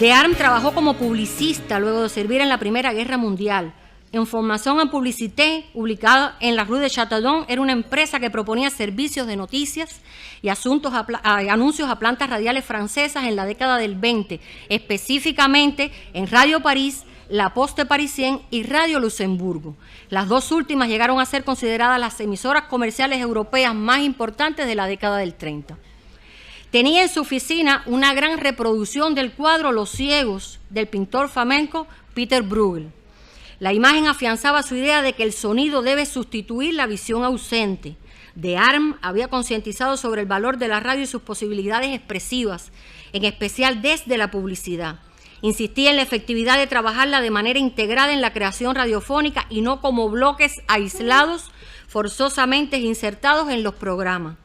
Dearme trabajó como publicista luego de servir en la Primera Guerra Mundial. Information en Publicité, ubicada en la Rue de Chatillon, era una empresa que proponía servicios de noticias y anuncios a plantas radiales francesas en la década del 20, específicamente en Radio París, La Poste Parisienne y Radio Luxemburgo. Las dos últimas llegaron a ser consideradas las emisoras comerciales europeas más importantes de la década del 30. Tenía en su oficina una gran reproducción del cuadro Los ciegos del pintor flamenco Peter Bruegel. La imagen afianzaba su idea de que el sonido debe sustituir la visión ausente. Dearme había concientizado sobre el valor de la radio y sus posibilidades expresivas, en especial desde la publicidad. Insistía en la efectividad de trabajarla de manera integrada en la creación radiofónica y no como bloques aislados, forzosamente insertados en los programas.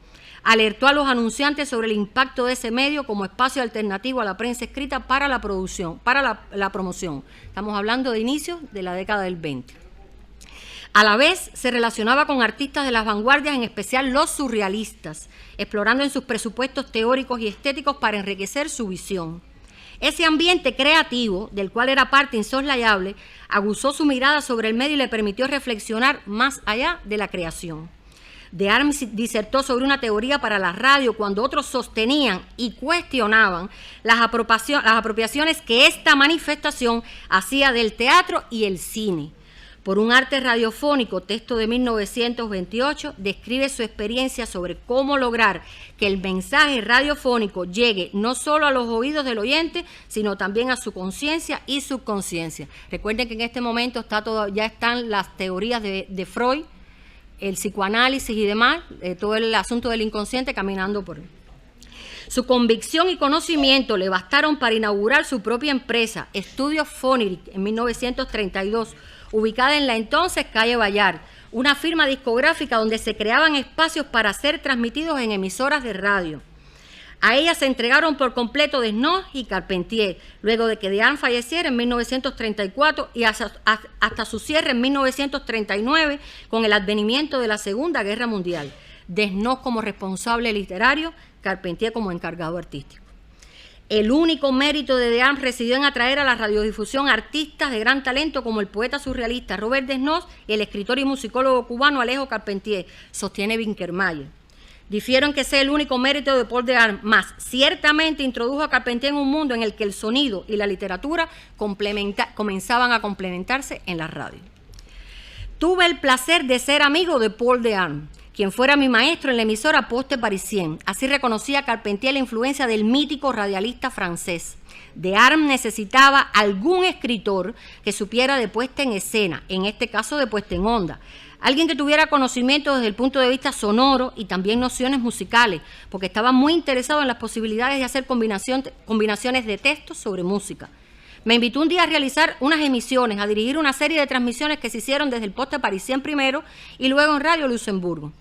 Alertó a los anunciantes sobre el impacto de ese medio como espacio alternativo a la prensa escrita para la producción, para la promoción. Estamos hablando de inicios de la década del 20. A la vez se relacionaba con artistas de las vanguardias, en especial los surrealistas, explorando en sus presupuestos teóricos y estéticos para enriquecer su visión. Ese ambiente creativo, del cual era parte insoslayable, aguzó su mirada sobre el medio y le permitió reflexionar más allá de la creación. Dearme disertó sobre una teoría para la radio cuando otros sostenían y cuestionaban las apropiaciones que esta manifestación hacía del teatro y el cine. Por un arte radiofónico, texto de 1928, describe su experiencia sobre cómo lograr que el mensaje radiofónico llegue no solo a los oídos del oyente, sino también a su conciencia y subconsciencia. Recuerden que en este momento ya están las teorías de Freud, el psicoanálisis y demás, todo el asunto del inconsciente caminando por él. Su convicción y conocimiento le bastaron para inaugurar su propia empresa, Estudios Phoneric, en 1932, ubicada en la entonces calle Bayard, una firma discográfica donde se creaban espacios para ser transmitidos en emisoras de radio. A ella se entregaron por completo Desnos y Carpentier, luego de que Dearme falleciera en 1934 y hasta su cierre en 1939 con el advenimiento de la Segunda Guerra Mundial. Desnos como responsable literario, Carpentier como encargado artístico. El único mérito de Dearme residió en atraer a la radiodifusión artistas de gran talento como el poeta surrealista Robert Desnos y el escritor y musicólogo cubano Alejo Carpentier, sostiene Winkelmayer. Difiero en que sea el único mérito de Paul Dearme, mas ciertamente introdujo a Carpentier en un mundo en el que el sonido y la literatura comenzaban a complementarse en la radio. Tuve el placer de ser amigo de Paul Dearme, quien fuera mi maestro en la emisora Poste Parisienne. Así reconocía Carpentier la influencia del mítico radialista francés. Dearme necesitaba algún escritor que supiera de puesta en escena, en este caso de puesta en onda. Alguien que tuviera conocimiento desde el punto de vista sonoro y también nociones musicales, porque estaba muy interesado en las posibilidades de hacer combinaciones de textos sobre música. Me invitó un día a realizar unas emisiones, a dirigir una serie de transmisiones que se hicieron desde el Poste Parisien primero y luego en Radio Luxemburgo.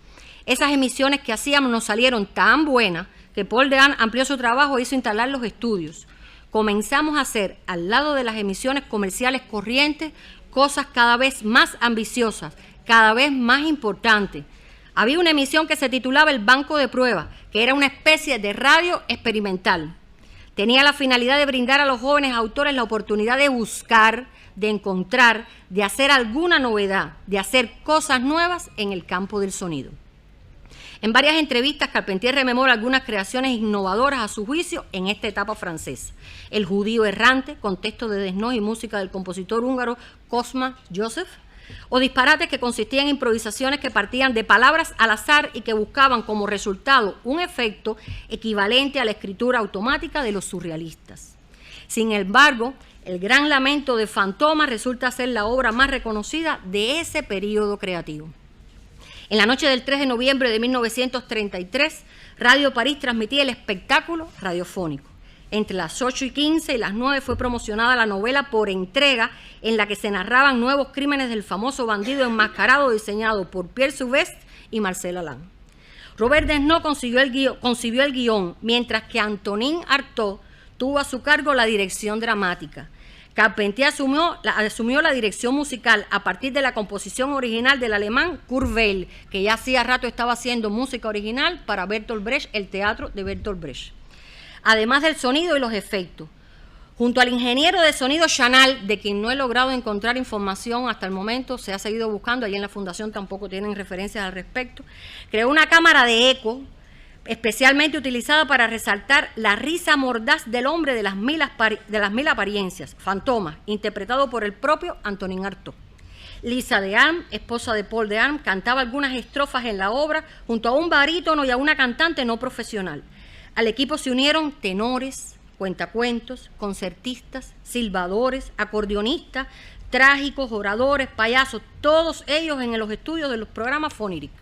Esas emisiones que hacíamos nos salieron tan buenas que Paul Dearme amplió su trabajo e hizo instalar los estudios. Comenzamos a hacer, al lado de las emisiones comerciales corrientes, cosas cada vez más ambiciosas, cada vez más importante. Había una emisión que se titulaba El Banco de Pruebas, que era una especie de radio experimental. Tenía la finalidad de brindar a los jóvenes autores la oportunidad de buscar, de encontrar, de hacer alguna novedad, de hacer cosas nuevas en el campo del sonido. En varias entrevistas, Carpentier rememora algunas creaciones innovadoras a su juicio en esta etapa francesa. El judío errante, con texto de Desnos y música del compositor húngaro Kosma Joseph, o disparates que consistían en improvisaciones que partían de palabras al azar y que buscaban como resultado un efecto equivalente a la escritura automática de los surrealistas. Sin embargo, El Gran Lamento de Fantômas resulta ser la obra más reconocida de ese periodo creativo. En la noche del 3 de noviembre de 1933, Radio París transmitía el espectáculo radiofónico. Entre las 8:15 y las 9 fue promocionada la novela Por Entrega, en la que se narraban nuevos crímenes del famoso bandido enmascarado diseñado por Pierre Souvestre y Marcel Alain. Robert Desnos concibió el guión, mientras que Antonin Artaud tuvo a su cargo la dirección dramática. Carpentier asumió la dirección musical a partir de la composición original del alemán Kurt Weill, que ya hacía rato estaba haciendo música original para Bertolt Brecht, el teatro de Bertolt Brecht. Además del sonido y los efectos. Junto al ingeniero de sonido Chanal, de quien no he logrado encontrar información hasta el momento, se ha seguido buscando, allí en la Fundación tampoco tienen referencias al respecto, creó una cámara de eco especialmente utilizada para resaltar la risa mordaz del hombre de las mil apariencias, Fantoma, interpretado por el propio Antonin Artaud. Lisa de Arm, esposa de Paul de Arm, cantaba algunas estrofas en la obra junto a un barítono y a una cantante no profesional. Al equipo se unieron tenores, cuentacuentos, concertistas, silbadores, acordeonistas, trágicos, oradores, payasos, todos ellos en los estudios de los programas Foneric.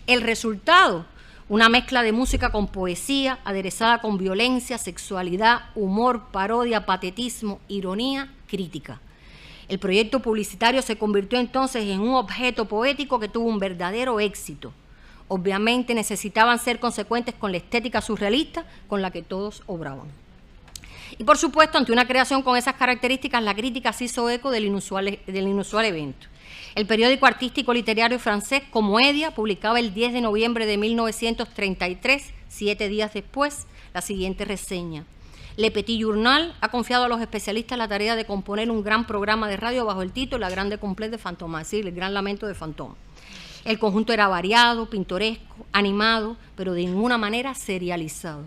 El resultado, una mezcla de música con poesía, aderezada con violencia, sexualidad, humor, parodia, patetismo, ironía, crítica. El proyecto publicitario se convirtió entonces en un objeto poético que tuvo un verdadero éxito. Obviamente necesitaban ser consecuentes con la estética surrealista con la que todos obraban. Y por supuesto, ante una creación con esas características, la crítica se hizo eco del inusual evento. El periódico artístico literario francés Comoedia publicaba el 10 de noviembre de 1933, 7 días después, la siguiente reseña. Le Petit Journal ha confiado a los especialistas la tarea de componer un gran programa de radio bajo el título La Grande Complète de Fantômas, es decir, el gran lamento de Fantômas. El conjunto era variado, pintoresco, animado, pero de ninguna manera serializado.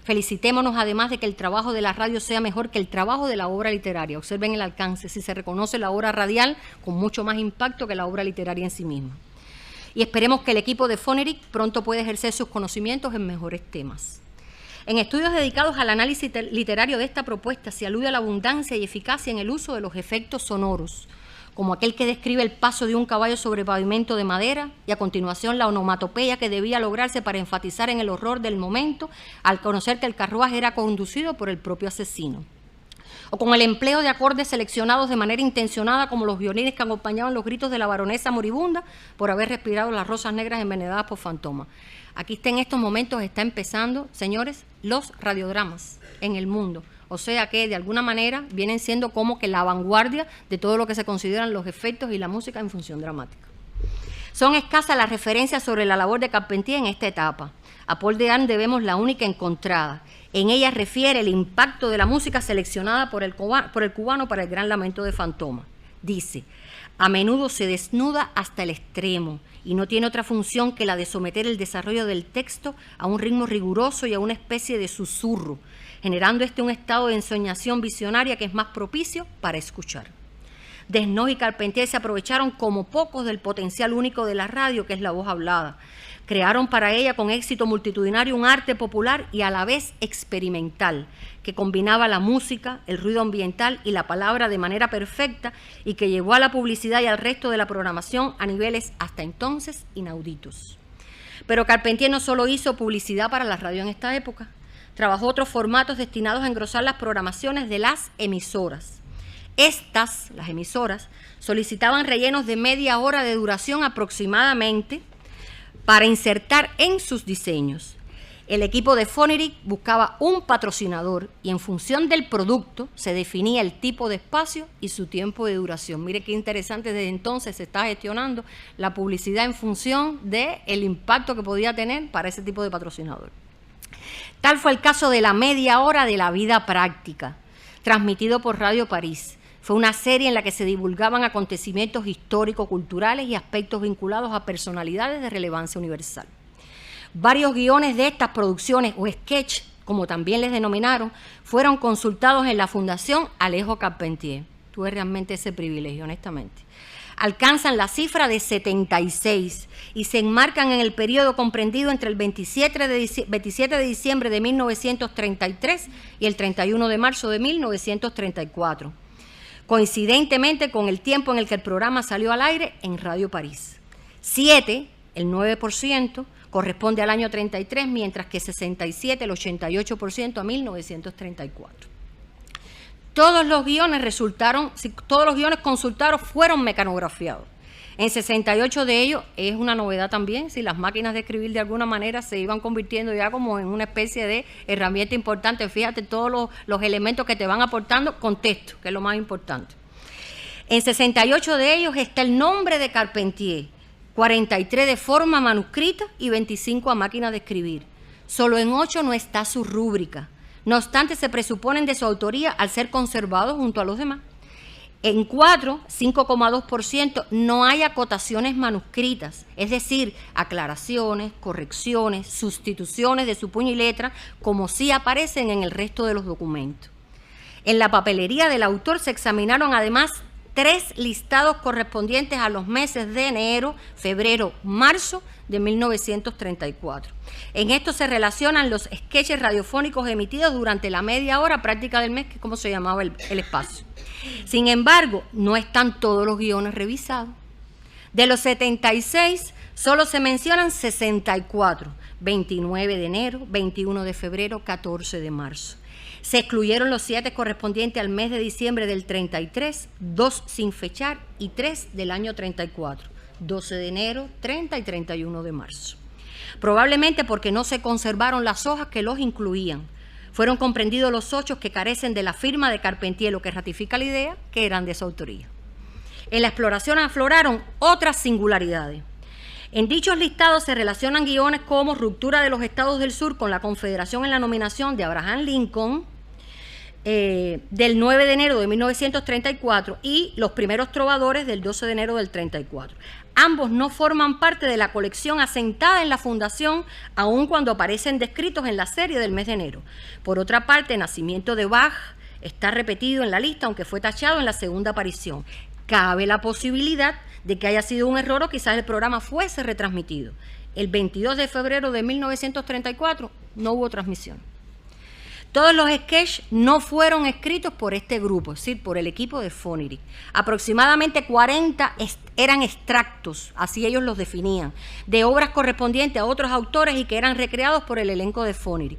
Felicitémonos además de que el trabajo de la radio sea mejor que el trabajo de la obra literaria. Observen el alcance, si se reconoce la obra radial con mucho más impacto que la obra literaria en sí misma. Y esperemos que el equipo de Foneric pronto pueda ejercer sus conocimientos en mejores temas. En estudios dedicados al análisis literario de esta propuesta se alude a la abundancia y eficacia en el uso de los efectos sonoros, como aquel que describe el paso de un caballo sobre pavimento de madera y a continuación la onomatopeya que debía lograrse para enfatizar en el horror del momento al conocer que el carruaje era conducido por el propio asesino. O con el empleo de acordes seleccionados de manera intencionada como los violines que acompañaban los gritos de la baronesa moribunda por haber respirado las rosas negras envenenadas por Fantômas. Aquí en estos momentos está empezando, señores, los radiodramas en el mundo. O sea que de alguna manera vienen siendo como que la vanguardia de todo lo que se consideran los efectos y la música en función dramática. Son escasas las referencias sobre la labor de Carpentier en esta etapa. A Paul de Arm debemos la única encontrada. En ella refiere el impacto de la música seleccionada por el cubano para el gran lamento de Fantômas. Dice, a menudo se desnuda hasta el extremo y no tiene otra función que la de someter el desarrollo del texto a un ritmo riguroso y a una especie de susurro, generando un estado de ensoñación visionaria que es más propicio para escuchar. Desnos y Carpentier se aprovecharon como pocos del potencial único de la radio, que es la voz hablada. Crearon para ella con éxito multitudinario un arte popular y a la vez experimental, que combinaba la música, el ruido ambiental y la palabra de manera perfecta y que llevó a la publicidad y al resto de la programación a niveles hasta entonces inauditos. Pero Carpentier no solo hizo publicidad para la radio en esta época, trabajó otros formatos destinados a engrosar las programaciones de las emisoras. Estas, las emisoras, solicitaban rellenos de media hora de duración aproximadamente para insertar en sus diseños. El equipo de Foneric buscaba un patrocinador y en función del producto se definía el tipo de espacio y su tiempo de duración. Mire qué interesante, desde entonces se está gestionando la publicidad en función del impacto que podía tener para ese tipo de patrocinador. Tal fue el caso de la media hora de la vida práctica, transmitido por Radio París. Fue una serie en la que se divulgaban acontecimientos históricos, culturales y aspectos vinculados a personalidades de relevancia universal. Varios guiones de estas producciones o sketch, como también les denominaron, fueron consultados en la Fundación Alejo Carpentier. Tuve realmente ese privilegio, honestamente. Alcanzan la cifra de 76 y se enmarcan en el periodo comprendido entre el 27 de diciembre de 1933 y el 31 de marzo de 1934. Coincidentemente con el tiempo en el que el programa salió al aire en Radio París. 7, el 9%, corresponde al año 33, mientras que 67, el 88% a 1934. Todos los guiones consultados fueron mecanografiados. En 68 de ellos es una novedad también, si las máquinas de escribir de alguna manera se iban convirtiendo ya como en una especie de herramienta importante. Fíjate todos los elementos que te van aportando con texto, que es lo más importante. En 68 de ellos está el nombre de Carpentier, 43 de forma manuscrita y 25 a máquina de escribir. Solo en 8 no está su rúbrica. No obstante, se presuponen de su autoría al ser conservados junto a los demás. En 4, 5,2%, no hay acotaciones manuscritas, es decir, aclaraciones, correcciones, sustituciones de su puño y letra, como sí aparecen en el resto de los documentos. En la papelería del autor se examinaron además 3 listados correspondientes a los meses de enero, febrero, marzo de 1934. En esto se relacionan los sketches radiofónicos emitidos durante la media hora práctica del mes, que es como se llamaba el espacio. Sin embargo, no están todos los guiones revisados. De los 76, solo se mencionan 64, 29 de enero, 21 de febrero, 14 de marzo. Se excluyeron los 7 correspondientes al mes de diciembre del 33, 2 sin fechar y 3 del año 34, 12 de enero, 30 y 31 de marzo. Probablemente porque no se conservaron las hojas que los incluían. Fueron comprendidos los 8 que carecen de la firma de Carpentier, lo que ratifica la idea que eran de su autoría. En la exploración afloraron otras singularidades. En dichos listados se relacionan guiones como ruptura de los estados del sur con la Confederación en la nominación de Abraham Lincoln, del 9 de enero de 1934 y Los primeros trovadores del 12 de enero del 34. Ambos no forman parte de la colección asentada en la fundación, aun cuando aparecen descritos en la serie del mes de enero. Por otra parte, Nacimiento de Bach está repetido en la lista, aunque fue tachado en la segunda aparición. Cabe la posibilidad de que haya sido un error o quizás el programa fuese retransmitido. El 22 de febrero de 1934 no hubo transmisión. Todos los sketches no fueron escritos por este grupo, es decir, por el equipo de Fonnery. Aproximadamente 40 eran extractos, así ellos los definían, de obras correspondientes a otros autores y que eran recreados por el elenco de Fonnery.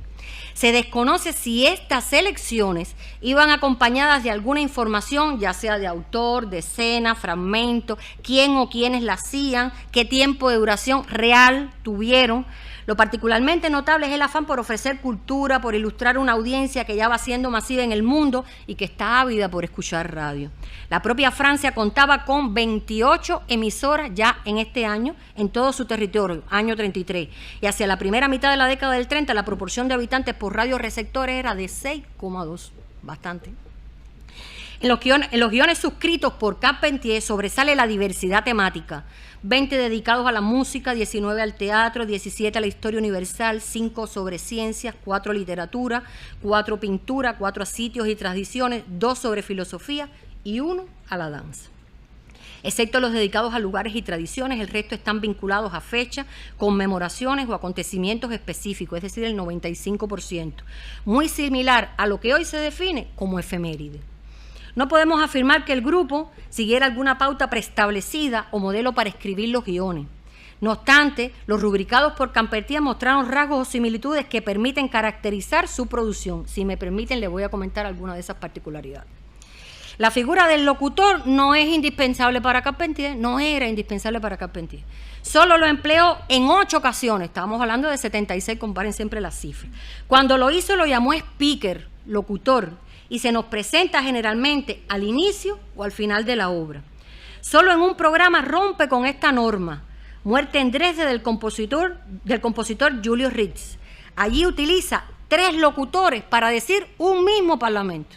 Se desconoce si estas selecciones iban acompañadas de alguna información, ya sea de autor, de escena, fragmento, quién o quiénes la hacían, qué tiempo de duración real tuvieron. Lo particularmente notable es el afán por ofrecer cultura, por ilustrar una audiencia que ya va siendo masiva en el mundo y que está ávida por escuchar radio. La propia Francia contaba con 28 emisoras ya en este año en todo su territorio, año 33. Y hacia la primera mitad de la década del 30 la proporción de habitantes por radioreceptores era de 6,2, bastante. En los guiones suscritos por Carpentier sobresale la diversidad temática. 20 dedicados a la música, 19 al teatro, 17 a la historia universal, 5 sobre ciencias, 4 literatura, 4 pintura, 4 a sitios y tradiciones, 2 sobre filosofía y 1 a la danza. Excepto los dedicados a lugares y tradiciones, el resto están vinculados a fechas, conmemoraciones o acontecimientos específicos, es decir, el 95%, muy similar a lo que hoy se define como efeméride. No podemos afirmar que el grupo siguiera alguna pauta preestablecida o modelo para escribir los guiones. No obstante, los rubricados por Carpentier mostraron rasgos o similitudes que permiten caracterizar su producción. Si me permiten, les voy a comentar algunas de esas particularidades. La figura del locutor no es indispensable para Carpentier, no era indispensable para Carpentier. Solo lo empleó en 8 ocasiones, estábamos hablando de 76, comparen siempre las cifras. Cuando lo hizo lo llamó speaker, locutor, y se nos presenta generalmente al inicio o al final de la obra. Solo en un programa rompe con esta norma, Muerte en Dresde del compositor Julius Ritz. Allí utiliza 3 locutores para decir un mismo parlamento.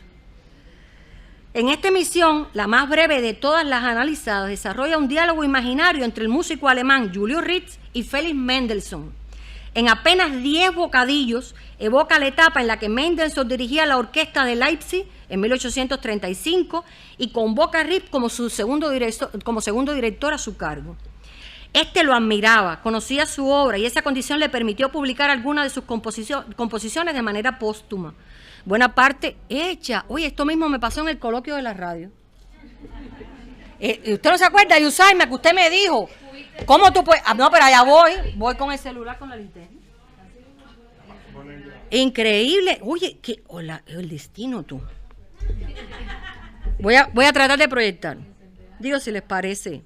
En esta emisión, la más breve de todas las analizadas, desarrolla un diálogo imaginario entre el músico alemán Julius Ritz y Felix Mendelssohn. En apenas 10 bocadillos evoca la etapa en la que Mendelssohn dirigía la orquesta de Leipzig en 1835 y convoca a Ritz como segundo director a su cargo. Este lo admiraba, conocía su obra y esa condición le permitió publicar algunas de sus composiciones de manera póstuma. Buena parte hecha. Oye, esto mismo me pasó en el coloquio de la radio. ¿Usted no se acuerda, Yusaima, que usted me dijo? ¿Cómo tú puedes? No, pero allá voy con el celular, con la linterna. Increíble. Oye, hola, el destino tú. Voy a tratar de proyectar. Digo, si les parece.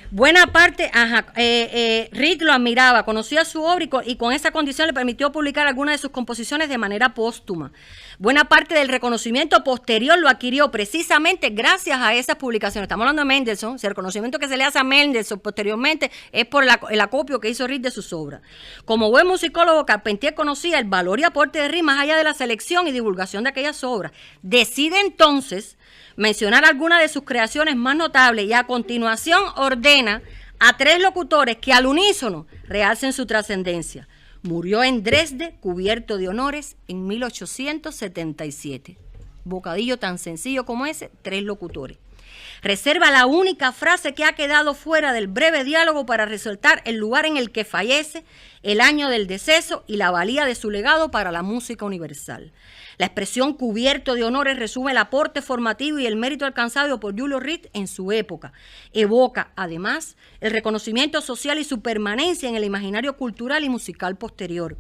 Buena parte, Rick lo admiraba, conocía su obra y con esa condición le permitió publicar algunas de sus composiciones de manera póstuma. Buena parte del reconocimiento posterior lo adquirió precisamente gracias a esas publicaciones. Estamos hablando de Mendelssohn, el reconocimiento que se le hace a Mendelssohn posteriormente es por el acopio que hizo Rick de sus obras. Como buen musicólogo, Carpentier conocía el valor y aporte de Rick más allá de la selección y divulgación de aquellas obras. Decide entonces mencionar algunas de sus creaciones más notables y a continuación ordena a 3 locutores que al unísono realcen su trascendencia. Murió en Dresde, cubierto de honores, en 1877. Bocadillo tan sencillo como ese, 3 locutores. Reserva la única frase que ha quedado fuera del breve diálogo para resaltar el lugar en el que fallece, el año del deceso y la valía de su legado para la música universal. La expresión cubierto de honores resume el aporte formativo y el mérito alcanzado por Julius Reed en su época. Evoca, además, el reconocimiento social y su permanencia en el imaginario cultural y musical posterior.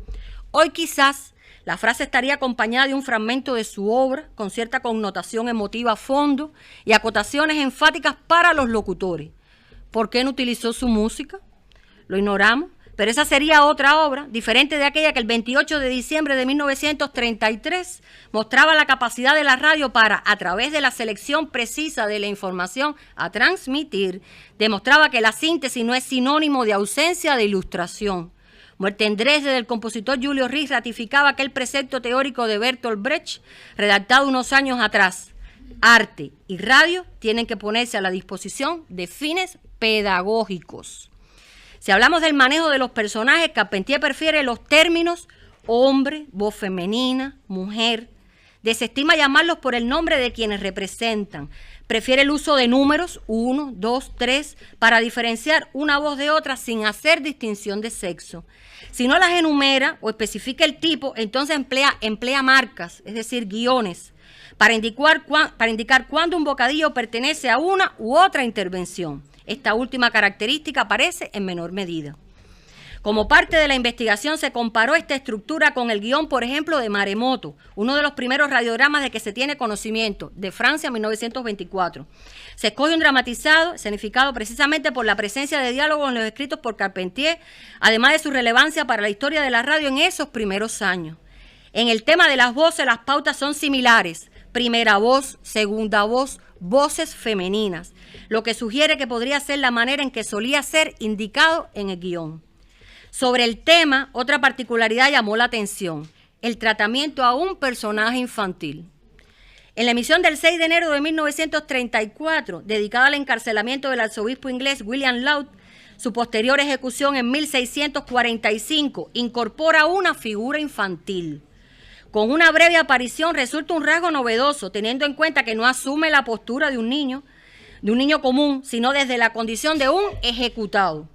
Hoy quizás la frase estaría acompañada de un fragmento de su obra con cierta connotación emotiva a fondo y acotaciones enfáticas para los locutores. ¿Por qué no utilizó su música? Lo ignoramos. Pero esa sería otra obra, diferente de aquella que el 28 de diciembre de 1933 mostraba la capacidad de la radio para, a través de la selección precisa de la información a transmitir, demostraba que la síntesis no es sinónimo de ausencia de ilustración. Muerte en Dresde del compositor Julius Reed ratificaba aquel precepto teórico de Bertolt Brecht, redactado unos años atrás. Arte y radio tienen que ponerse a la disposición de fines pedagógicos. Si hablamos del manejo de los personajes, Carpentier prefiere los términos hombre, voz femenina, mujer. Desestima llamarlos por el nombre de quienes representan. Prefiere el uso de números, 1, 2, 3, para diferenciar una voz de otra sin hacer distinción de sexo. Si no las enumera o especifica el tipo, entonces emplea marcas, es decir, guiones, para indicar cuándo un bocadillo pertenece a una u otra intervención. Esta última característica aparece en menor medida. Como parte de la investigación se comparó esta estructura con el guión, por ejemplo, de Maremoto, uno de los primeros radiodramas de que se tiene conocimiento, de Francia, 1924. Se escoge un dramatizado, escenificado precisamente por la presencia de diálogos en los escritos por Carpentier, además de su relevancia para la historia de la radio en esos primeros años. En el tema de las voces, las pautas son similares. Primera voz, segunda voz, voces femeninas, lo que sugiere que podría ser la manera en que solía ser indicado en el guión. Sobre el tema, otra particularidad llamó la atención, el tratamiento a un personaje infantil. En la emisión del 6 de enero de 1934, dedicada al encarcelamiento del arzobispo inglés William Laud, su posterior ejecución en 1645 incorpora una figura infantil. Con una breve aparición resulta un rasgo novedoso, teniendo en cuenta que no asume la postura de un niño común, sino desde la condición de un ejecutado.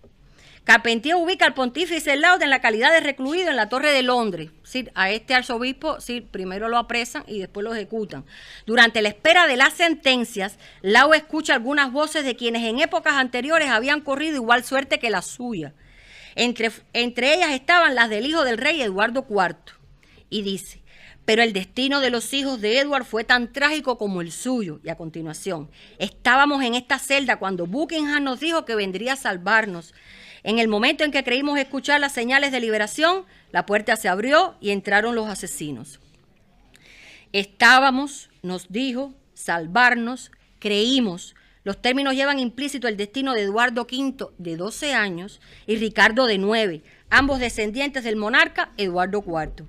Carpentier ubica al pontífice Laud en la calidad de recluido en la Torre de Londres. Sí, a este arzobispo primero lo apresan y después lo ejecutan. Durante la espera de las sentencias, Laud escucha algunas voces de quienes en épocas anteriores habían corrido igual suerte que la suya. Entre ellas estaban las del hijo del rey Eduardo IV. Y dice: pero el destino de los hijos de Edward fue tan trágico como el suyo. Y a continuación: estábamos en esta celda cuando Buckingham nos dijo que vendría a salvarnos. En el momento en que creímos escuchar las señales de liberación, la puerta se abrió y entraron los asesinos. Estábamos, nos dijo, salvarnos, creímos. Los términos llevan implícito el destino de Eduardo V, de 12 años, y Ricardo, de 9, ambos descendientes del monarca Eduardo IV.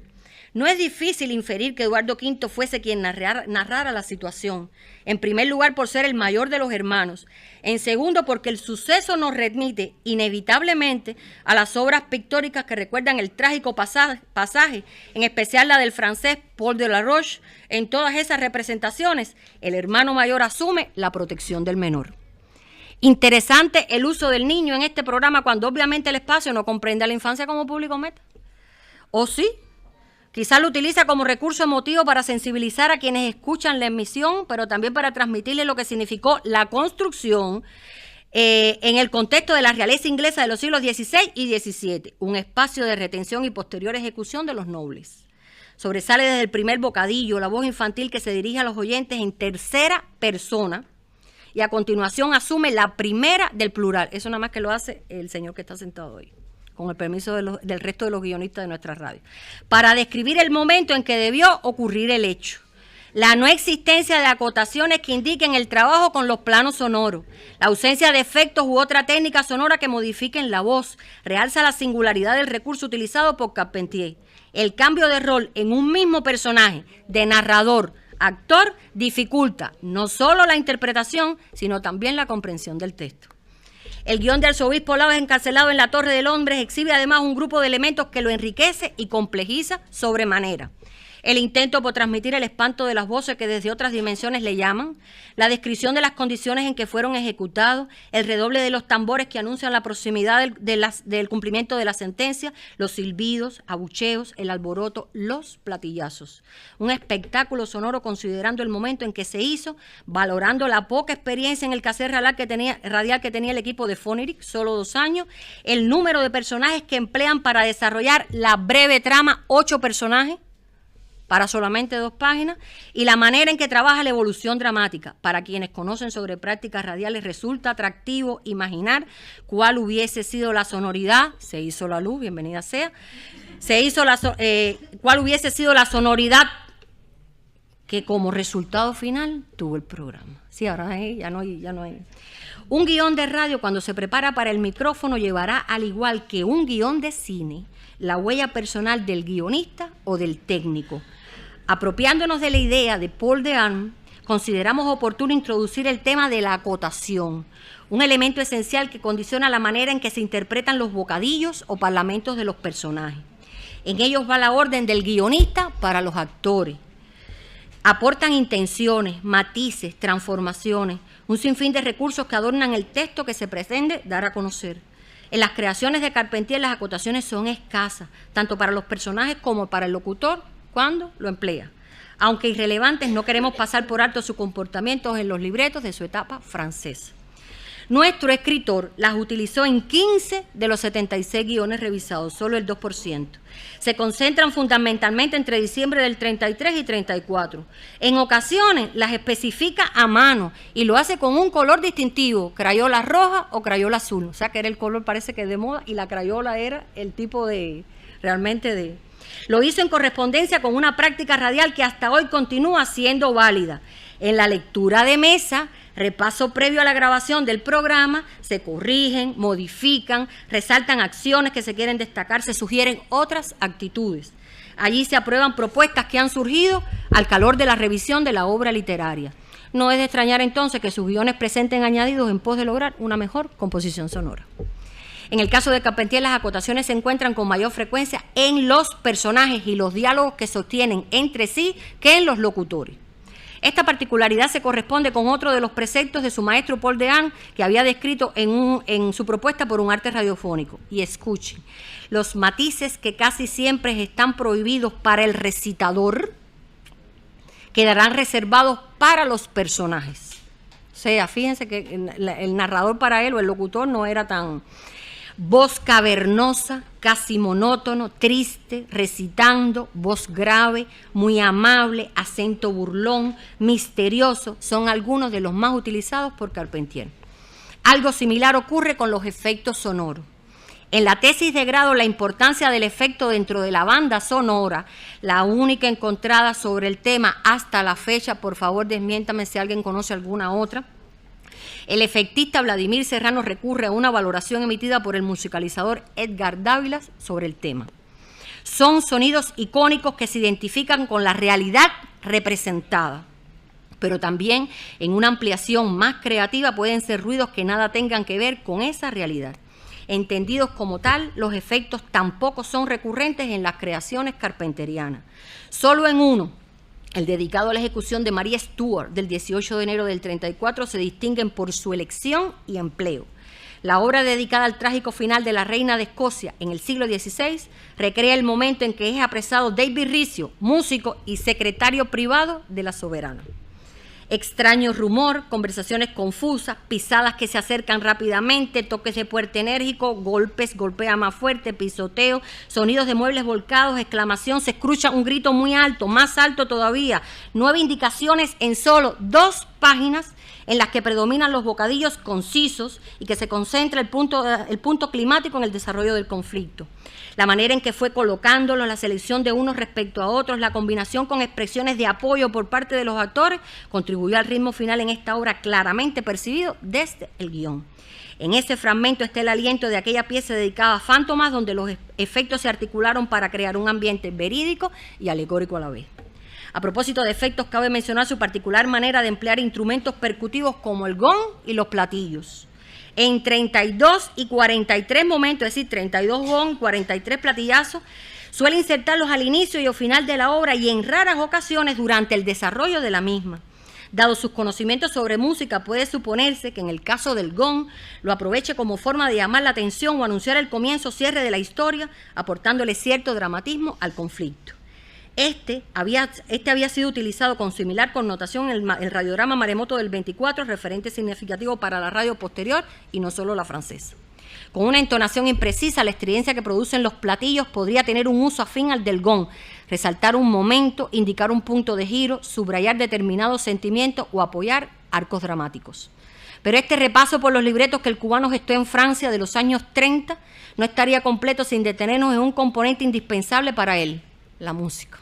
No es difícil inferir que Eduardo V fuese quien narrara la situación, en primer lugar por ser el mayor de los hermanos, en segundo porque el suceso nos remite inevitablemente a las obras pictóricas que recuerdan el trágico pasaje, en especial la del francés Paul Delaroche. En todas esas representaciones, el hermano mayor asume la protección del menor. Interesante el uso del niño en este programa cuando obviamente el espacio no comprende a la infancia como público meta. ¿O sí? Quizás lo utiliza como recurso emotivo para sensibilizar a quienes escuchan la emisión, pero también para transmitirle lo que significó la construcción en el contexto de la realeza inglesa de los siglos XVI y XVII, un espacio de retención y posterior ejecución de los nobles. Sobresale desde el primer bocadillo la voz infantil que se dirige a los oyentes en tercera persona y a continuación asume la primera del plural. Eso nada más que lo hace el señor que está sentado ahí, con el permiso del resto de los guionistas de nuestra radio, para describir el momento en que debió ocurrir el hecho. La no existencia de acotaciones que indiquen el trabajo con los planos sonoros, la ausencia de efectos u otra técnica sonora que modifiquen la voz, realza la singularidad del recurso utilizado por Carpentier. El cambio de rol en un mismo personaje, de narrador, actor, dificulta no solo la interpretación, sino también la comprensión del texto. El guión de Arzobispo Laves encarcelado en la Torre de Londres exhibe además un grupo de elementos que lo enriquece y complejiza sobremanera. El intento por transmitir el espanto de las voces que desde otras dimensiones le llaman, la descripción de las condiciones en que fueron ejecutados, el redoble de los tambores que anuncian la proximidad del cumplimiento de la sentencia, los silbidos, abucheos, el alboroto, los platillazos. Un espectáculo sonoro considerando el momento en que se hizo, valorando la poca experiencia en el quehacer radial que tenía el equipo de Fonerick, solo 2 años, el número de personajes que emplean para desarrollar la breve trama, 8 personajes, para solamente 2 páginas, y la manera en que trabaja la evolución dramática. Para quienes conocen sobre prácticas radiales, resulta atractivo imaginar cuál hubiese sido la sonoridad, se hizo la luz, bienvenida sea, cuál hubiese sido la sonoridad que como resultado final tuvo el programa. Sí, ahora ya no hay. Un guión de radio, cuando se prepara para el micrófono, llevará, al igual que un guión de cine, la huella personal del guionista o del técnico. Apropiándonos de la idea de Paul Dehaene, consideramos oportuno introducir el tema de la acotación, un elemento esencial que condiciona la manera en que se interpretan los bocadillos o parlamentos de los personajes. En ellos va la orden del guionista para los actores. Aportan intenciones, matices, transformaciones, un sinfín de recursos que adornan el texto que se pretende dar a conocer. En las creaciones de Carpentier las acotaciones son escasas, tanto para los personajes como para el locutor cuando lo emplea. Aunque irrelevantes, no queremos pasar por alto sus comportamientos en los libretos de su etapa francesa. Nuestro escritor las utilizó en 15 de los 76 guiones revisados, solo el 2%. Se concentran fundamentalmente entre diciembre del 33 y 34. En ocasiones las especifica a mano y lo hace con un color distintivo, crayola roja o crayola azul. O sea que era el color, parece que de moda, y la crayola era el tipo de, realmente de... Lo hizo en correspondencia con una práctica radial que hasta hoy continúa siendo válida. En la lectura de mesa, repaso previo a la grabación del programa, se corrigen, modifican, resaltan acciones que se quieren destacar, se sugieren otras actitudes. Allí se aprueban propuestas que han surgido al calor de la revisión de la obra literaria. No es de extrañar entonces que sus guiones presenten añadidos en pos de lograr una mejor composición sonora. En el caso de Carpentier, las acotaciones se encuentran con mayor frecuencia en los personajes y los diálogos que sostienen entre sí que en los locutores. Esta particularidad se corresponde con otro de los preceptos de su maestro Paul Dehaene, que había descrito en su propuesta por un arte radiofónico. Y escuchen, los matices que casi siempre están prohibidos para el recitador quedarán reservados para los personajes. O sea, fíjense que el narrador para él o el locutor no era tan... Voz cavernosa, casi monótono, triste, recitando, voz grave, muy amable, acento burlón, misterioso, son algunos de los más utilizados por Carpentier. Algo similar ocurre con los efectos sonoros. En la tesis de grado, la importancia del efecto dentro de la banda sonora, la única encontrada sobre el tema hasta la fecha, por favor desmiéntame si alguien conoce alguna otra. El efectista Vladimir Serrano recurre a una valoración emitida por el musicalizador Edgar Dávila sobre el tema. Son sonidos icónicos que se identifican con la realidad representada, pero también en una ampliación más creativa pueden ser ruidos que nada tengan que ver con esa realidad. Entendidos como tal, los efectos tampoco son recurrentes en las creaciones carpenterianas. Solo en uno, el dedicado a la ejecución de María Stuart del 18 de enero del 34, se distinguen por su elección y empleo. La obra dedicada al trágico final de la reina de Escocia en el siglo XVI recrea el momento en que es apresado David Rizzio, músico y secretario privado de la soberana. Extraño rumor, conversaciones confusas, pisadas que se acercan rápidamente, toques de puerta enérgico, golpes, golpea más fuerte, pisoteo, sonidos de muebles volcados, exclamación, se escucha un grito muy alto, más alto todavía. 9 indicaciones en solo 2 páginas en las que predominan los bocadillos concisos y que se concentra el punto climático en el desarrollo del conflicto. La manera en que fue colocándolo, la selección de unos respecto a otros, la combinación con expresiones de apoyo por parte de los actores, contribuyó al ritmo final en esta obra claramente percibido desde el guión. En ese fragmento está el aliento de aquella pieza dedicada a Fántomas, donde los efectos se articularon para crear un ambiente verídico y alegórico a la vez. A propósito de efectos, cabe mencionar su particular manera de emplear instrumentos percutivos como el gong y los platillos. En 32 y 43 momentos, es decir, 32 gong, 43 platillazos, suele insertarlos al inicio y al final de la obra y en raras ocasiones durante el desarrollo de la misma. Dado sus conocimientos sobre música, puede suponerse que en el caso del gong lo aproveche como forma de llamar la atención o anunciar el comienzo o cierre de la historia, aportándole cierto dramatismo al conflicto. Este había sido utilizado con similar connotación en el radiodrama Maremoto del 24, referente significativo para la radio posterior y no solo la francesa. Con una entonación imprecisa, la estridencia que producen los platillos podría tener un uso afín al del gong, resaltar un momento, indicar un punto de giro, subrayar determinados sentimientos o apoyar arcos dramáticos. Pero este repaso por los libretos que el cubano gestó en Francia de los años 30 no estaría completo sin detenernos en un componente indispensable para él, la música.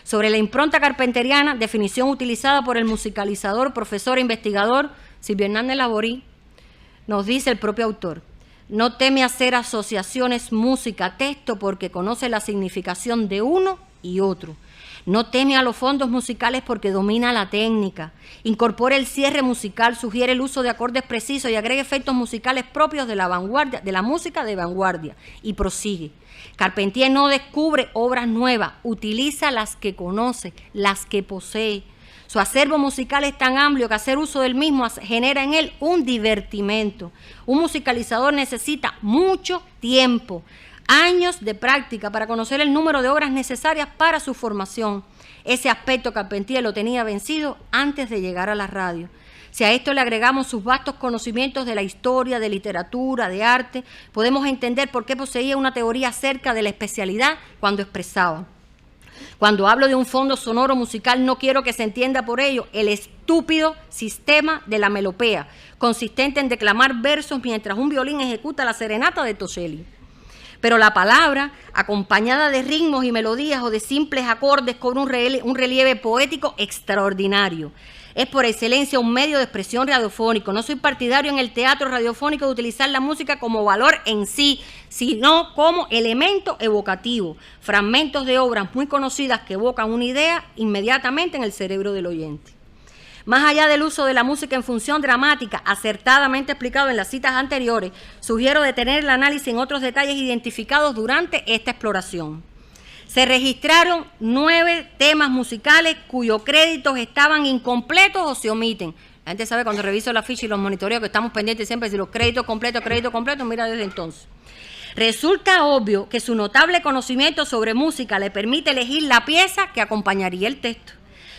Sobre la impronta carpenteriana, definición utilizada por el musicalizador, profesor e investigador Silvio Hernández Laborí, nos dice el propio autor: no teme hacer asociaciones música-texto porque conoce la significación de uno y otro. No teme a los fondos musicales porque domina la técnica. Incorpora el cierre musical, sugiere el uso de acordes precisos y agrega efectos musicales propios de la vanguardia, de la música de vanguardia. Y prosigue. Carpentier no descubre obras nuevas, utiliza las que conoce, las que posee. Su acervo musical es tan amplio que hacer uso del mismo genera en él un divertimento. Un musicalizador necesita mucho tiempo, años de práctica para conocer el número de obras necesarias para su formación. Ese aspecto Carpentier lo tenía vencido antes de llegar a la radio. Si a esto le agregamos sus vastos conocimientos de la historia, de literatura, de arte, podemos entender por qué poseía una teoría acerca de la especialidad cuando expresaba. Cuando hablo de un fondo sonoro musical, no quiero que se entienda por ello el estúpido sistema de la melopea, consistente en declamar versos mientras un violín ejecuta la serenata de Toselli. Pero la palabra, acompañada de ritmos y melodías o de simples acordes, cobra un relieve poético extraordinario. Es por excelencia un medio de expresión radiofónico. No soy partidario en el teatro radiofónico de utilizar la música como valor en sí, sino como elemento evocativo. Fragmentos de obras muy conocidas que evocan una idea inmediatamente en el cerebro del oyente. Más allá del uso de la música en función dramática, acertadamente explicado en las citas anteriores, sugiero detener el análisis en otros detalles identificados durante esta exploración. Se registraron 9 temas musicales cuyos créditos estaban incompletos o se omiten. La gente sabe cuando reviso la ficha y los monitoreos que estamos pendientes siempre de los créditos completos, mira desde entonces. Resulta obvio que su notable conocimiento sobre música le permite elegir la pieza que acompañaría el texto.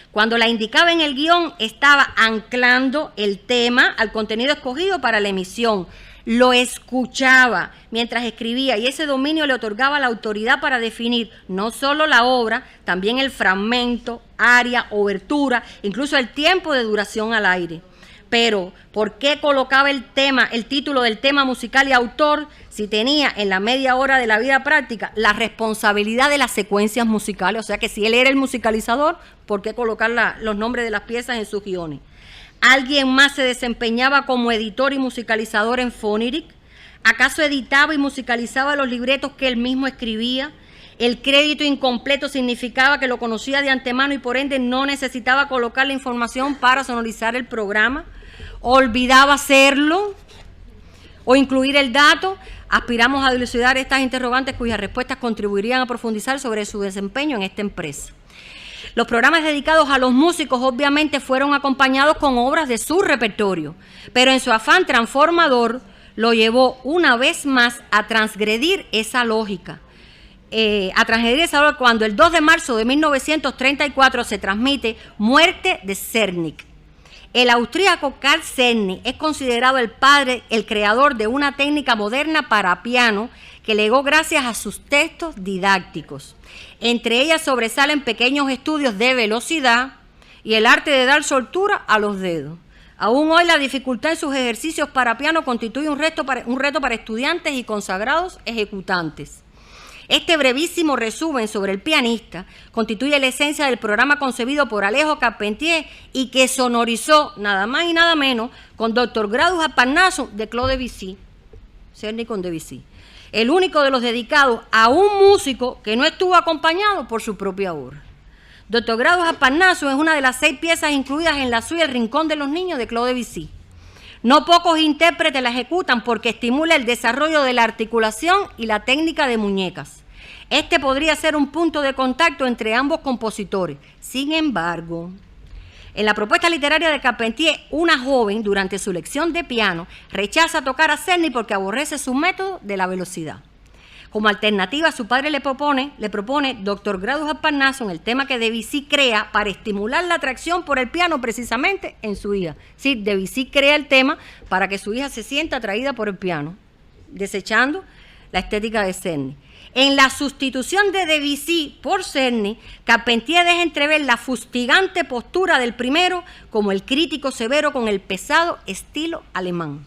Cuando la indicaba en el guión, estaba anclando el tema al contenido escogido para la emisión. Lo escuchaba mientras escribía y ese dominio le otorgaba la autoridad para definir no solo la obra, también el fragmento, aria, obertura, incluso el tiempo de duración al aire. Pero, ¿por qué colocaba el título del tema musical y autor si tenía en la media hora de la vida práctica la responsabilidad de las secuencias musicales? O sea que si él era el musicalizador, ¿por qué colocar los nombres de las piezas en sus guiones? ¿Alguien más se desempeñaba como editor y musicalizador en Foneric? ¿Acaso editaba y musicalizaba los libretos que él mismo escribía? El crédito incompleto significaba que lo conocía de antemano y por ende no necesitaba colocar la información para sonorizar el programa. ¿Olvidaba hacerlo o incluir el dato? Aspiramos a dilucidar estas interrogantes cuyas respuestas contribuirían a profundizar sobre su desempeño en esta empresa. Los programas dedicados a los músicos obviamente fueron acompañados con obras de su repertorio, pero en su afán transformador lo llevó una vez más a transgredir esa lógica. Cuando el 2 de marzo de 1934 se transmite Muerte de Czerny. El austríaco Karl Czerny es considerado el padre, el creador de una técnica moderna para piano que legó gracias a sus textos didácticos. Entre ellas sobresalen pequeños estudios de velocidad y el arte de dar soltura a los dedos. Aún hoy la dificultad en sus ejercicios para piano constituye un reto para estudiantes y consagrados ejecutantes. Este brevísimo resumen sobre el pianista constituye la esencia del programa concebido por Alejo Carpentier y que sonorizó nada más y nada menos con Doctor Gradus ad Parnassum de Claude Debussy, Czerny con Debussy, el único de los dedicados a un músico que no estuvo acompañado por su propia obra. Doctor Gradus ad Parnassum es una de las 6 piezas incluidas en la suite El Rincón de los Niños de Claude Debussy. No pocos intérpretes la ejecutan porque estimula el desarrollo de la articulación y la técnica de muñecas. Este podría ser un punto de contacto entre ambos compositores. Sin embargo, en la propuesta literaria de Carpentier, una joven, durante su lección de piano, rechaza tocar a Czerny porque aborrece su método de la velocidad. Como alternativa, su padre le propone Doctor Gradus ad Parnassum, el tema que Debussy crea para estimular la atracción por el piano precisamente en su hija. Sí, Debussy crea el tema para que su hija se sienta atraída por el piano, desechando la estética de Czerny. En la sustitución de Debussy por Czerny, Carpentier deja entrever la fustigante postura del primero como el crítico severo con el pesado estilo alemán.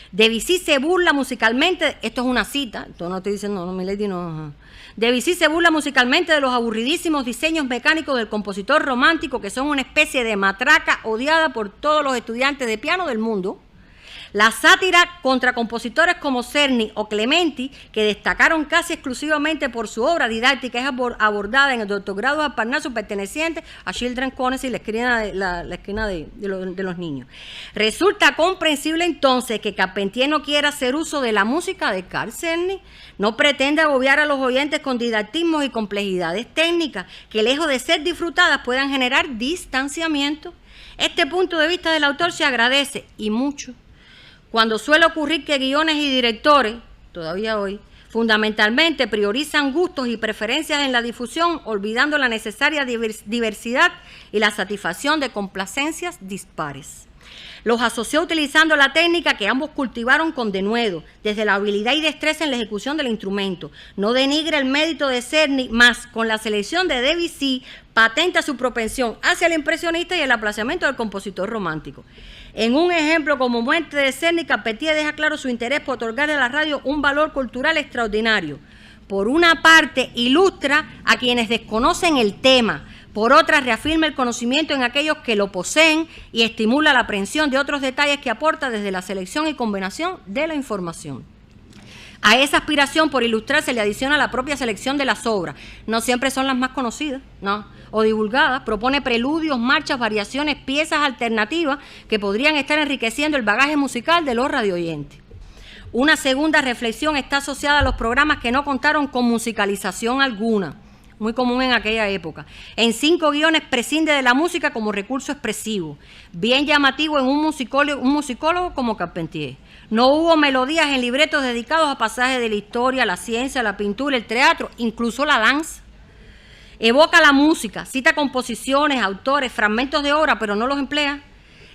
Debussy se burla musicalmente, esto es una cita, esto no estoy diciendo, no, milady, no. Debussy se burla musicalmente de los aburridísimos diseños mecánicos del compositor romántico, que son una especie de matraca odiada por todos los estudiantes de piano del mundo. La sátira contra compositores como Czerny o Clementi, que destacaron casi exclusivamente por su obra didáctica, es abordada en el Doctor Gradus ad Parnassum, perteneciente a Children's Concert, la esquina de los niños. Resulta comprensible entonces que Carpentier no quiera hacer uso de la música de Carl Czerny, no pretende agobiar a los oyentes con didactismos y complejidades técnicas que, lejos de ser disfrutadas, puedan generar distanciamiento. Este punto de vista del autor se agradece, y mucho, cuando suele ocurrir que guiones y directores, todavía hoy, fundamentalmente priorizan gustos y preferencias en la difusión, olvidando la necesaria diversidad y la satisfacción de complacencias dispares. Los asoció utilizando la técnica que ambos cultivaron con denuedo, desde la habilidad y destreza en la ejecución del instrumento. No denigra el mérito de Czerny, más con la selección de Debussy patenta su propensión hacia el impresionista y el aplazamiento del compositor romántico. En un ejemplo como muestra de Czerny, Carpentier deja claro su interés por otorgarle a la radio un valor cultural extraordinario. Por una parte, ilustra a quienes desconocen el tema. Por otra, reafirma el conocimiento en aquellos que lo poseen y estimula la aprehensión de otros detalles que aporta desde la selección y combinación de la información. A esa aspiración por ilustrar se le adiciona la propia selección de las obras. No siempre son las más conocidas, no, o divulgadas. Propone preludios, marchas, variaciones, piezas alternativas que podrían estar enriqueciendo el bagaje musical de los radioyentes. Una segunda reflexión está asociada a los programas que no contaron con musicalización alguna, muy común en aquella época. En 5 guiones prescinde de la música como recurso expresivo, bien llamativo en un musicólogo como Carpentier. No hubo melodías en libretos dedicados a pasajes de la historia, la ciencia, la pintura, el teatro, incluso la danza. Evoca la música, cita composiciones, autores, fragmentos de obra, pero no los emplea.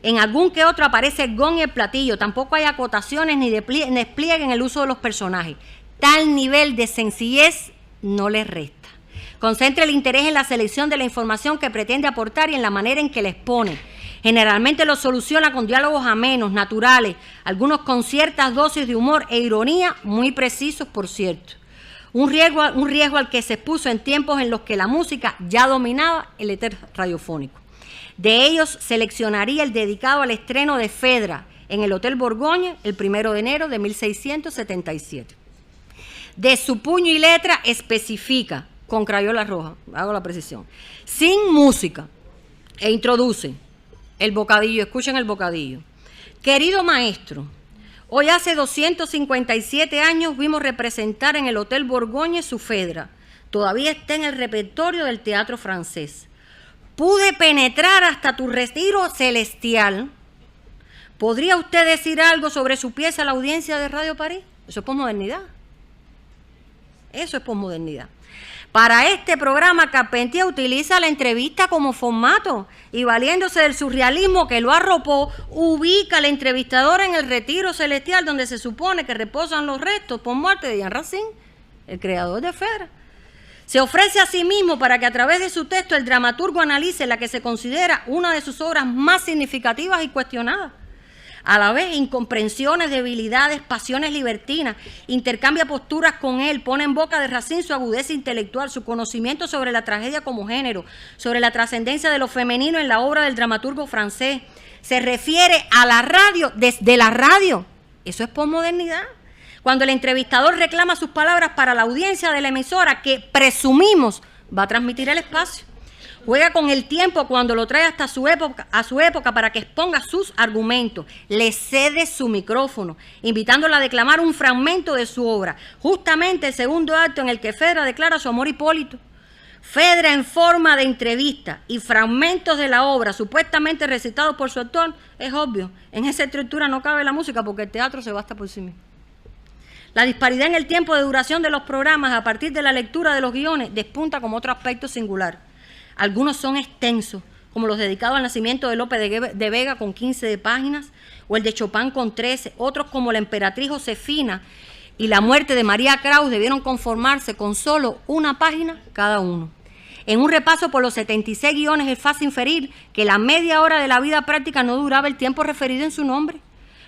En algún que otro aparece el gong y el platillo. Tampoco hay acotaciones ni despliegue en el uso de los personajes. Tal nivel de sencillez no les resta. Concentra el interés en la selección de la información que pretende aportar y en la manera en que la expone. Generalmente lo soluciona con diálogos amenos, naturales, algunos con ciertas dosis de humor e ironía, muy precisos, por cierto. Un riesgo al que se expuso en tiempos en los que la música ya dominaba el éter radiofónico. De ellos seleccionaría el dedicado al estreno de Fedra en el Hotel Borgoña el 1 de enero de 1677. De su puño y letra especifica, con crayola roja, hago la precisión, sin música, e introduce el bocadillo, escuchen el bocadillo. Querido maestro, hoy hace 257 años vimos representar en el Hotel Borgoña su Fedra. Todavía está en el repertorio del teatro francés. Pude penetrar hasta tu retiro celestial. ¿Podría usted decir algo sobre su pieza a la audiencia de Radio París? Eso es posmodernidad. Eso es posmodernidad. Para este programa, Carpentier utiliza la entrevista como formato y, valiéndose del surrealismo que lo arropó, ubica al entrevistador en el retiro celestial donde se supone que reposan los restos por muerte de Jean Racine, el creador de Fedra. Se ofrece a sí mismo para que a través de su texto el dramaturgo analice la que se considera una de sus obras más significativas y cuestionadas. A la vez, incomprensiones, debilidades, pasiones libertinas, intercambia posturas con él, pone en boca de Racine su agudeza intelectual, su conocimiento sobre la tragedia como género, sobre la trascendencia de lo femenino en la obra del dramaturgo francés. Se refiere a la radio, desde la radio. Eso es posmodernidad. Cuando el entrevistador reclama sus palabras para la audiencia de la emisora, que presumimos va a transmitir el espacio. Juega con el tiempo cuando lo trae hasta a su época para que exponga sus argumentos. Le cede su micrófono, invitándola a declamar un fragmento de su obra. Justamente el segundo acto en el que Fedra declara su amor a Hipólito. Fedra en forma de entrevista y fragmentos de la obra supuestamente recitados por su autor, es obvio. En esa estructura no cabe la música porque el teatro se basta por sí mismo. La disparidad en el tiempo de duración de los programas a partir de la lectura de los guiones despunta como otro aspecto singular. Algunos son extensos, como los dedicados al nacimiento de Lope de Vega con 15 páginas, o el de Chopin con 13. Otros, como la emperatriz Josefina y la muerte de María Kraus, debieron conformarse con solo una página cada uno. En un repaso por los 76 guiones es fácil inferir que la media hora de la vida práctica no duraba el tiempo referido en su nombre.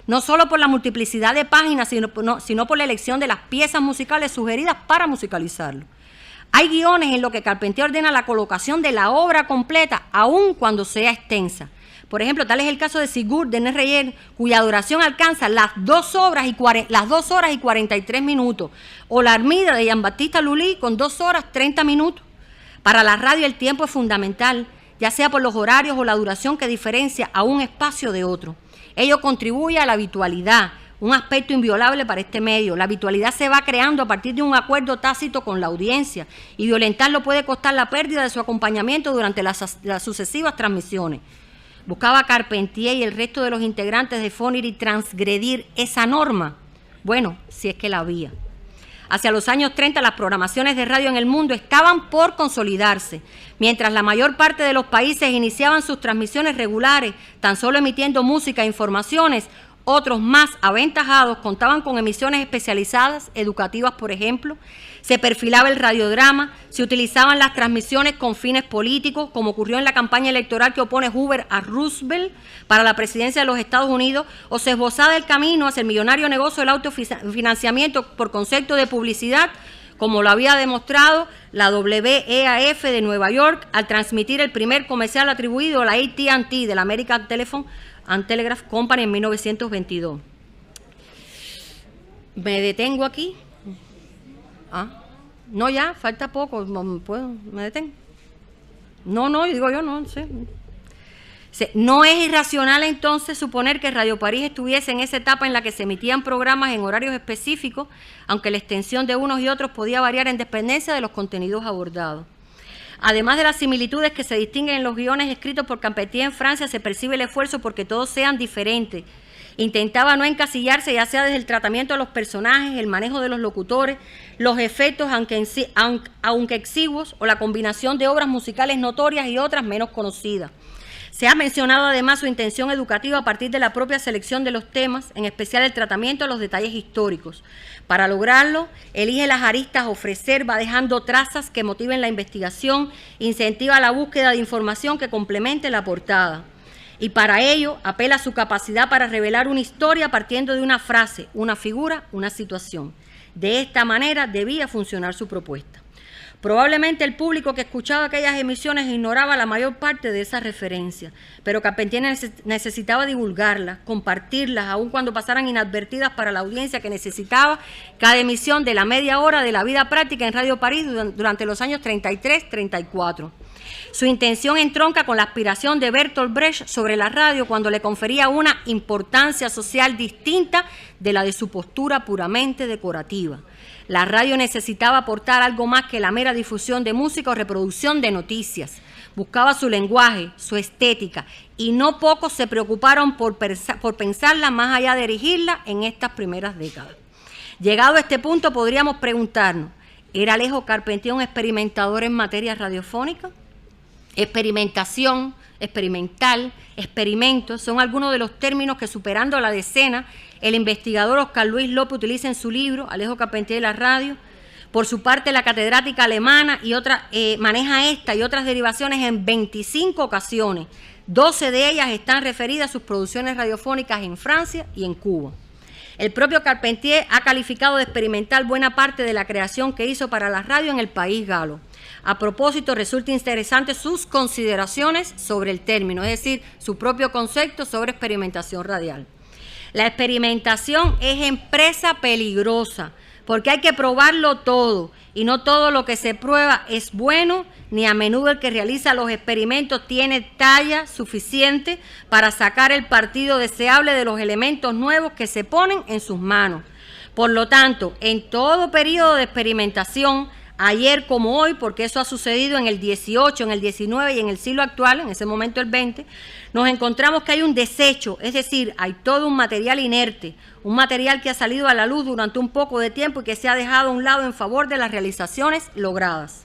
No solo por la multiplicidad de páginas, sino por la elección de las piezas musicales sugeridas para musicalizarlo. Hay guiones en los que Carpentier ordena la colocación de la obra completa, aun cuando sea extensa. Por ejemplo, tal es el caso de Sigurd de Ernest Reyer, cuya duración alcanza las 2 horas y 43 minutos, o La Armida de Jean-Baptiste Lully con 2 horas 30 minutos. Para la radio el tiempo es fundamental, ya sea por los horarios o la duración que diferencia a un espacio de otro. Ello contribuye a la habitualidad, un aspecto inviolable para este medio. La habitualidad se va creando a partir de un acuerdo tácito con la audiencia y violentarlo puede costar la pérdida de su acompañamiento durante las sucesivas transmisiones. ¿Buscaba Carpentier y el resto de los integrantes de Fonnery transgredir esa norma? Bueno, si es que la había. Hacia los años 30 las programaciones de radio en el mundo estaban por consolidarse. Mientras la mayor parte de los países iniciaban sus transmisiones regulares, tan solo emitiendo música e informaciones, otros más aventajados contaban con emisiones especializadas, educativas por ejemplo, se perfilaba el radiodrama, se utilizaban las transmisiones con fines políticos, como ocurrió en la campaña electoral que opone Hoover a Roosevelt para la presidencia de los Estados Unidos, o se esbozaba el camino hacia el millonario negocio del autofinanciamiento por concepto de publicidad, como lo había demostrado la WEAF de Nueva York al transmitir el primer comercial atribuido a la AT&T de la American Telephone and Telegraph Company en 1922. Me detengo aquí. No, ya, falta poco. ¿Me detengo? No, digo yo, no sé. No es irracional entonces suponer que Radio París estuviese en esa etapa en la que se emitían programas en horarios específicos, aunque la extensión de unos y otros podía variar en dependencia de los contenidos abordados. Además de las similitudes que se distinguen en los guiones escritos por Carpentier en Francia, se percibe el esfuerzo porque todos sean diferentes. Intentaba no encasillarse, ya sea desde el tratamiento de los personajes, el manejo de los locutores, los efectos, aunque exiguos, o la combinación de obras musicales notorias y otras menos conocidas. Se ha mencionado además su intención educativa a partir de la propia selección de los temas, en especial el tratamiento de los detalles históricos. Para lograrlo, elige las aristas a ofrecer, va dejando trazas que motiven la investigación, incentiva la búsqueda de información que complemente la portada. Y para ello, apela a su capacidad para revelar una historia partiendo de una frase, una figura, una situación. De esta manera debía funcionar su propuesta. Probablemente el público que escuchaba aquellas emisiones ignoraba la mayor parte de esas referencias, pero Carpentier necesitaba divulgarlas, compartirlas, aun cuando pasaran inadvertidas para la audiencia que necesitaba cada emisión de la media hora de la vida práctica en Radio París durante los años 33-34. Su intención entronca con la aspiración de Bertolt Brecht sobre la radio cuando le confería una importancia social distinta de la de su postura puramente decorativa. La radio necesitaba aportar algo más que la mera difusión de música o reproducción de noticias. Buscaba su lenguaje, su estética, y no pocos se preocuparon por pensarla más allá de erigirla en estas primeras décadas. Llegado a este punto podríamos preguntarnos, ¿era Alejo Carpentier un experimentador en materia radiofónica? Experimentación, experimental, experimento, son algunos de los términos que, superando la decena, el investigador Oscar Luis López utiliza en su libro Alejo Carpentier y la radio. Por su parte, la catedrática alemana maneja esta y otras derivaciones en 25 ocasiones. 12 de ellas están referidas a sus producciones radiofónicas en Francia y en Cuba. El propio Carpentier ha calificado de experimental buena parte de la creación que hizo para la radio en el país galo. A propósito, resulta interesante sus consideraciones sobre el término, es decir, su propio concepto sobre experimentación radial. La experimentación es empresa peligrosa, porque hay que probarlo todo, y no todo lo que se prueba es bueno, ni a menudo el que realiza los experimentos tiene talla suficiente para sacar el partido deseable de los elementos nuevos que se ponen en sus manos. Por lo tanto, en todo periodo de experimentación, ayer como hoy, porque eso ha sucedido en el 18, en el 19 y en el siglo actual, en ese momento el 20, nos encontramos que hay un desecho, es decir, hay todo un material inerte, un material que ha salido a la luz durante un poco de tiempo y que se ha dejado a un lado en favor de las realizaciones logradas.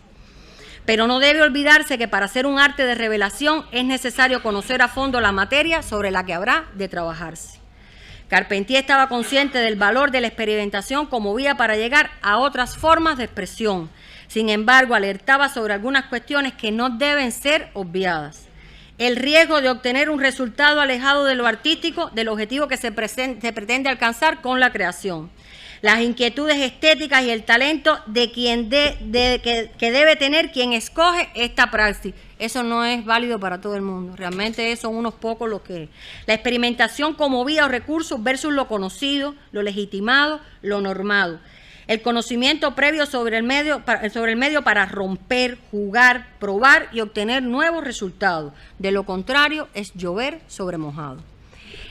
Pero no debe olvidarse que para hacer un arte de revelación es necesario conocer a fondo la materia sobre la que habrá de trabajarse. Carpentier estaba consciente del valor de la experimentación como vía para llegar a otras formas de expresión. Sin embargo, alertaba sobre algunas cuestiones que no deben ser obviadas. El riesgo de obtener un resultado alejado de lo artístico, del objetivo que se pretende alcanzar con la creación. Las inquietudes estéticas y el talento de que debe tener quien escoge esta praxis. Eso no es válido para todo el mundo. Realmente son unos pocos los que... La experimentación como vía o recurso versus lo conocido, lo legitimado, lo normado. El conocimiento previo sobre el medio para romper, jugar, probar y obtener nuevos resultados. De lo contrario, es llover sobre mojado.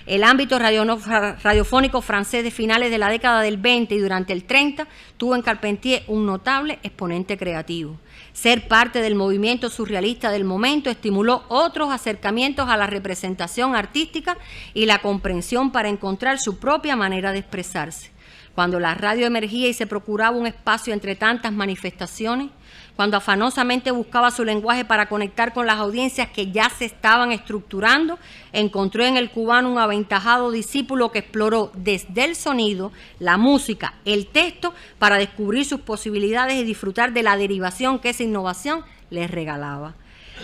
El ámbito radiofónico francés de finales de la década del 20 y durante el 30 tuvo en Carpentier un notable exponente creativo. Ser parte del movimiento surrealista del momento estimuló otros acercamientos a la representación artística y la comprensión para encontrar su propia manera de expresarse. Cuando la radio emergía y se procuraba un espacio entre tantas manifestaciones, cuando afanosamente buscaba su lenguaje para conectar con las audiencias que ya se estaban estructurando, encontró en el cubano un aventajado discípulo que exploró desde el sonido, la música, el texto, para descubrir sus posibilidades y disfrutar de la derivación que esa innovación les regalaba.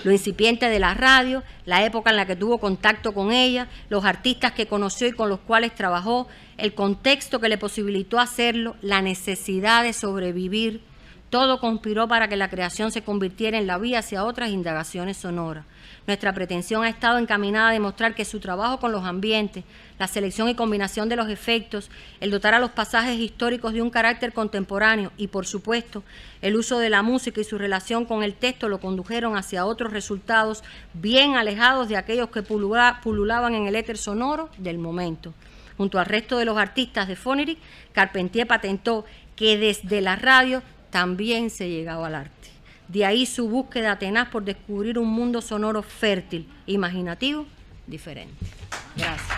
Lo incipiente de la radio, la época en la que tuvo contacto con ella, los artistas que conoció y con los cuales trabajó, el contexto que le posibilitó hacerlo, la necesidad de sobrevivir, todo conspiró para que la creación se convirtiera en la vía hacia otras indagaciones sonoras. Nuestra pretensión ha estado encaminada a demostrar que su trabajo con los ambientes, la selección y combinación de los efectos, el dotar a los pasajes históricos de un carácter contemporáneo y, por supuesto, el uso de la música y su relación con el texto lo condujeron hacia otros resultados bien alejados de aquellos que pululaban en el éter sonoro del momento. Junto al resto de los artistas de Phonetic, Carpentier patentó que desde la radio también se llegaba al arte. De ahí su búsqueda tenaz por descubrir un mundo sonoro fértil, imaginativo, diferente. Gracias.